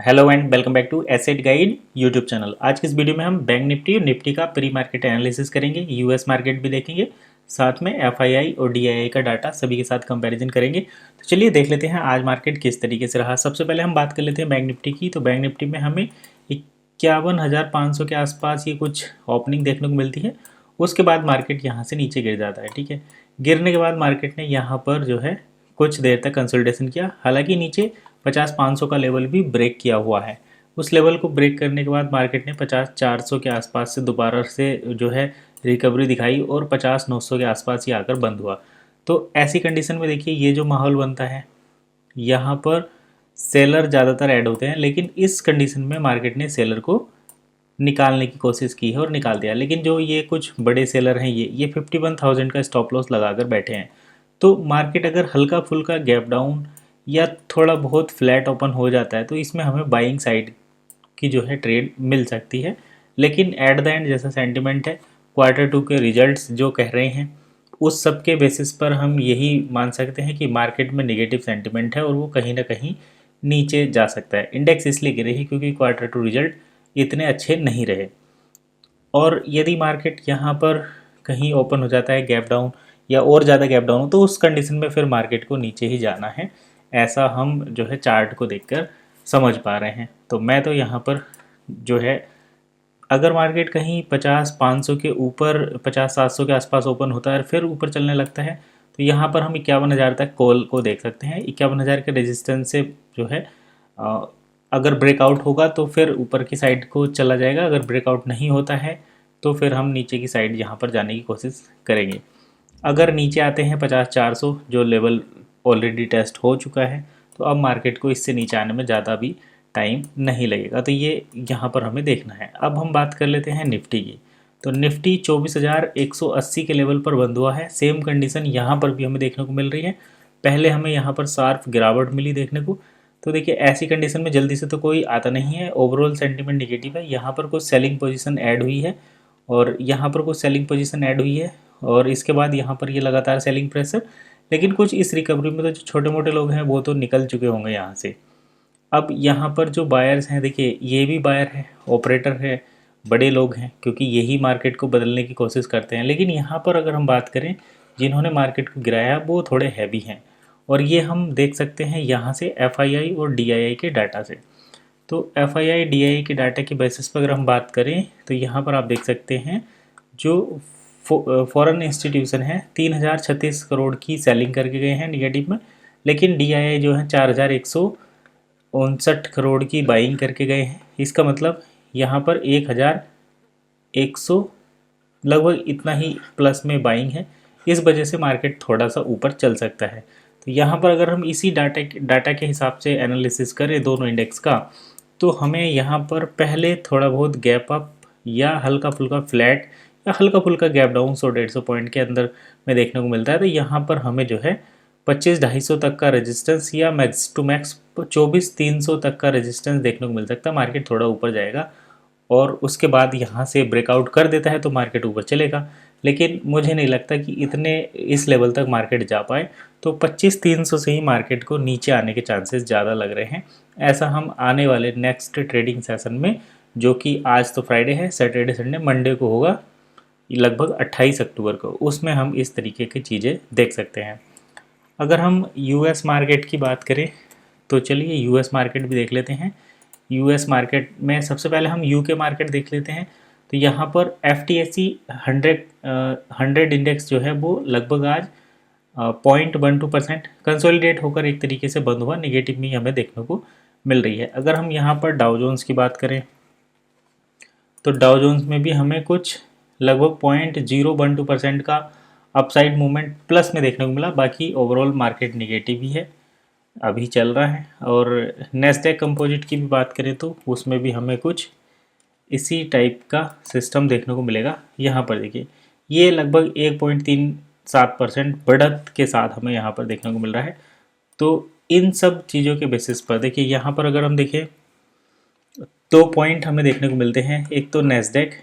Hello and welcome back to Asset Guide YouTube channel. आज की इस वीडियो में हम बैंक निफ्टी और निफ्टी का प्री मार्केट एनालिसिस करेंगे, यूएस मार्केट भी देखेंगे, साथ में एफआईआई और डीआईआई का डाटा सभी के साथ कंपैरिजन करेंगे। तो चलिए देख लेते हैं आज मार्केट किस तरीके से रहा। सबसे पहले हम बात कर लेते हैं बैंक निफ्टी की। तो बैंक निफ्टी में हमें 51,500 के आसपास ये कुछ ओपनिंग देखने को मिलती है। उसके बाद मार्केट यहाँ से नीचे गिर जाता है। ठीक है, गिरने के बाद मार्केट ने यहाँ पर जो है कुछ देर तक कंसोलिडेशन किया। हालांकि नीचे 50-500 का लेवल भी ब्रेक किया हुआ है। उस लेवल को ब्रेक करने के बाद मार्केट ने 50-400 के आसपास से दोबारा से जो है रिकवरी दिखाई और 50-900 के आसपास ही आकर बंद हुआ। तो ऐसी कंडीशन में देखिए ये जो माहौल बनता है, यहाँ पर सेलर ज़्यादातर ऐड होते हैं, लेकिन इस कंडीशन में मार्केट ने सेलर को निकालने की कोशिश की है और निकाल दिया। लेकिन जो ये कुछ बड़े सेलर हैं, ये 51,000 का स्टॉप लॉस लगाकर बैठे हैं। तो मार्केट अगर हल्का फुल्का गैप डाउन या थोड़ा बहुत फ्लैट ओपन हो जाता है तो इसमें हमें बाइंग साइड की जो है ट्रेड मिल सकती है। लेकिन एट द एंड जैसा सेंटिमेंट है, क्वार्टर 2 के रिजल्ट्स जो कह रहे हैं, उस सब के बेसिस पर हम यही मान सकते हैं कि मार्केट में नेगेटिव सेंटिमेंट है और वो कहीं ना कहीं नीचे जा सकता है। इंडेक्स इसलिए गिरे हैं क्योंकि क्वार्टर 2 रिजल्ट इतने अच्छे नहीं रहे। और यदि मार्केट यहाँ पर कहीं ओपन हो जाता है गैप डाउन या और ज़्यादा गैप डाउन हो, तो उस कंडीशन में फिर मार्केट को नीचे ही जाना है। ऐसा हम जो है चार्ट को देखकर समझ पा रहे हैं। तो मैं तो यहाँ पर जो है, अगर मार्केट कहीं 50-500 के ऊपर 50-700 के आसपास ओपन होता है फिर ऊपर चलने लगता है, तो यहाँ पर हम 51,000 तक कॉल को देख सकते हैं। 51,000 के रेजिस्टेंस से जो है अगर ब्रेकआउट होगा तो फिर ऊपर की साइड को चला जाएगा। अगर ब्रेकआउट नहीं होता है तो फिर हम नीचे की साइड यहाँ पर जाने की कोशिश करेंगे। अगर नीचे आते हैं 50-400 जो लेवल ऑलरेडी टेस्ट हो चुका है, तो अब मार्केट को इससे नीचे आने में ज़्यादा भी टाइम नहीं लगेगा। तो ये यहाँ पर हमें देखना है। अब हम बात कर लेते हैं निफ्टी की। तो निफ्टी 24,180 के लेवल पर बंद हुआ है। सेम कंडीशन यहाँ पर भी हमें देखने को मिल रही है। पहले हमें यहाँ पर शार्प गिरावट मिली देखने को। तो देखिए ऐसी कंडीशन में जल्दी से तो कोई आता नहीं है। ओवरऑल सेंटीमेंट निगेटिव है। यहाँ पर कुछ सेलिंग पोजीशन ऐड हुई है और यहाँ पर कुछ सेलिंग पोजीशन ऐड हुई है और इसके बाद यहाँ पर ये लगातार सेलिंग प्रेशर। लेकिन कुछ इस रिकवरी में तो जो छोटे मोटे लोग हैं वो तो निकल चुके होंगे यहाँ से। अब यहाँ पर जो बायर्स हैं, देखिए ये भी बायर है, ऑपरेटर है, बड़े लोग हैं, क्योंकि यही मार्केट को बदलने की कोशिश करते हैं। लेकिन यहाँ पर अगर हम बात करें, जिन्होंने मार्केट को गिराया वो थोड़े हैवी हैं और ये हम देख सकते हैं यहाँ से एफआईआई और डीआईआई के डाटा से। तो एफआईआई डीआईआई के डाटा की बेसिस पर अगर हम बात करें तो यहाँ पर आप देख सकते हैं जो फॉरेन इंस्टीट्यूशन है 3,036 करोड़ की सेलिंग करके गए हैं निगेटिव में। लेकिन डीआईआई जो है 4,159 करोड़ की बाइंग करके गए हैं। इसका मतलब यहाँ पर 1,100 लगभग इतना ही प्लस में बाइंग है। इस वजह से मार्केट थोड़ा सा ऊपर चल सकता है। तो यहाँ पर अगर हम इसी डाटा के हिसाब से एनालिसिस करें दोनों इंडेक्स का, तो हमें यहाँ पर पहले थोड़ा बहुत गैप अप या हल्का फुल्का फ्लैट या हल्का फुल्का गैप डाउन 100-150 पॉइंट के अंदर में देखने को मिलता है। तो यहाँ पर हमें जो है 25-250 तक का रेजिस्टेंस या मैक्स टू मैक्स 24,300 तक का रेजिस्टेंस देखने को मिल सकता है। मार्केट थोड़ा ऊपर जाएगा और उसके बाद यहाँ से ब्रेकआउट कर देता है तो मार्केट ऊपर चलेगा। लेकिन मुझे नहीं लगता कि इतने इस लेवल तक मार्केट जा पाए। तो 25,300 से ही मार्केट को नीचे आने के चांसेस ज़्यादा लग रहे हैं। ऐसा हम आने वाले नेक्स्ट ट्रेडिंग सेशन में, जो कि आज तो फ्राइडे है, सैटरडे संडे मंडे को होगा लगभग 28 अक्टूबर को, उसमें हम इस तरीके की चीज़ें देख सकते हैं। अगर हम यूएस मार्केट की बात करें तो चलिए यूएस मार्केट भी देख लेते हैं। यूएस मार्केट में सबसे पहले हम यूके मार्केट देख लेते हैं। तो यहाँ पर एफटीएसई 100 इंडेक्स जो है वो लगभग आज 0.12% कंसोलिडेट होकर एक तरीके से बंद हुआ। निगेटिव में हमें देखने को मिल रही है। अगर हम यहाँ पर डाउ जोन्स की बात करें तो डाउ जोन्स में भी हमें कुछ लगभग 0.012% का अपसाइड मूवमेंट प्लस में देखने को मिला। बाकी ओवरऑल मार्केट निगेटिव ही है, अभी चल रहा है। और नेस्डैक कंपोजिट की भी बात करें तो उसमें भी हमें कुछ इसी टाइप का सिस्टम देखने को मिलेगा। यहाँ पर देखिए ये लगभग 1.37% बढ़त के साथ हमें यहाँ पर देखने को मिल रहा है। तो इन सब चीज़ों के बेसिस पर देखिए यहाँ पर अगर हम देखें 2 पॉइंट हमें देखने को मिलते हैं। एक तो नेस्डैक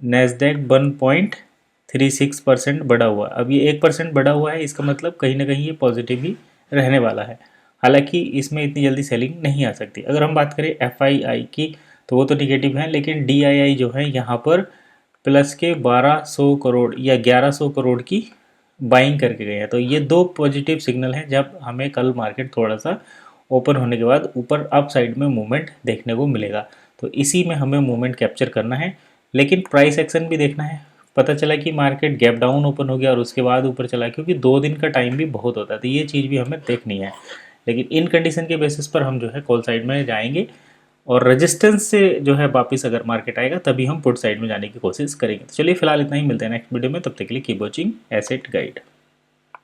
1.36% बढ़ा हुआ। अब ये 1% बढ़ा हुआ है, इसका मतलब कहीं ना कहीं ये पॉजिटिव ही रहने वाला है। हालांकि इसमें इतनी जल्दी सेलिंग नहीं आ सकती। अगर हम बात करें FII की तो वो तो निगेटिव है, लेकिन DII जो है यहाँ पर प्लस के 1200 करोड़ या 1100 करोड़ की बाइंग करके गए हैं। तो ये दो पॉजिटिव सिग्नल हैं जब हमें कल मार्केट थोड़ा सा ओपन होने के बाद ऊपर अप साइड में मूवमेंट देखने को मिलेगा। तो इसी में हमें मूवमेंट कैप्चर करना है, लेकिन प्राइस एक्शन भी देखना है। पता चला कि मार्केट गैप डाउन ओपन हो गया और उसके बाद ऊपर चला, क्योंकि 2 दिन का टाइम भी बहुत होता है, तो ये चीज़ भी हमें देखनी है। लेकिन इन कंडीशन के बेसिस पर हम जो है कॉल साइड में जाएंगे, और रेजिस्टेंस से जो है वापस अगर मार्केट आएगा तभी हम पुट साइड में जाने की कोशिश करेंगे। तो चलिए फिलहाल इतना ही, मिलते हैं नेक्स्ट वीडियो में, तब तक के लिए कीप वॉचिंग एसेट गाइड।